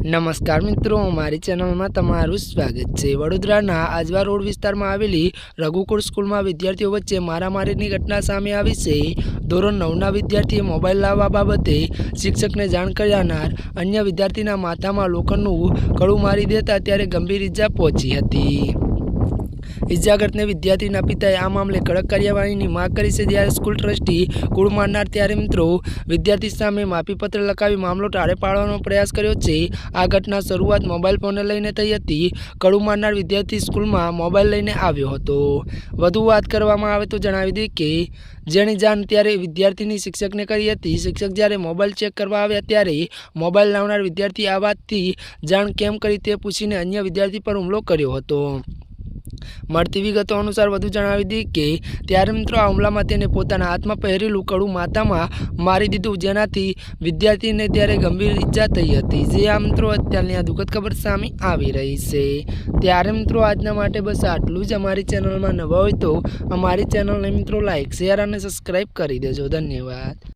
नमस्कार मित्रों, हमारी चैनल में तमारू स्वागत है। वडोदराना આજવા રોડ વિસ્તારમાં આવેલી રઘુકુળ સ્કૂલમાં વિદ્યાર્થીઓ વચ્ચે મારામારીની ઘટના સામે આવી છે। ધોરણ 9ના વિદ્યાર્થીએ મોબાઈલ લાવવા બાબતે શિક્ષકને જાણ કરનાર અન્ય વિદ્યાર્થીના માથામાં લોખંડનું કડું મારી દેતા ત્યારે ગંભીર ઈજા પહોંચી હતી। इजाग्रस्त विद्यार्थी पिताए आ मामले कड़क कार्यवाही मांग करी है। त्यारे स्कूल ट्रस्टी कूड़ मारनार त्यारे मित्रों विद्यार्थी सामे माफीपत्र लखावी मामलो टाळे पाडવાનો प्रयास कर्यो छे। आ घटना शरूआत मोबाइल फोन लईने थई हती। कड़ू मारनार विद्यार्थी स्कूल में मोबाइल लईने आव्यो हतो। वधु वात करवामां आवे तो जणावी दे के जेनी जाण त्यारे विद्यार्थीनी शिक्षकने करी हती। शिक्षक ज्यारे मोबाइल चेक करवा आव्या त्यारे मोबाइल लावनार विद्यार्थी आ वातथी जाण केम करी ते पूछीने अन्य विद्यार्थी पर हुमलो कर्यो हतो। મળતી વિગતો અનુસાર વધુ જણાવી દી કે ત્યારે મિત્રો આ હુમલામાં તેને પોતાના હાથમાં પહેરેલું કડું માથામાં મારી દીધું, જેનાથી વિદ્યાર્થીને ત્યારે ગંભીર ઈજા થઈ હતી। જે આ મિત્રો અત્યારની આ દુઃખદ ખબર સામે આવી રહી છે। ત્યારે મિત્રો આજના માટે બસ આટલું જ। અમારી ચેનલમાં નવા હોય તો અમારી ચેનલને મિત્રો લાઈક, શેર અને સબસ્ક્રાઈબ કરી દેજો। ધન્યવાદ।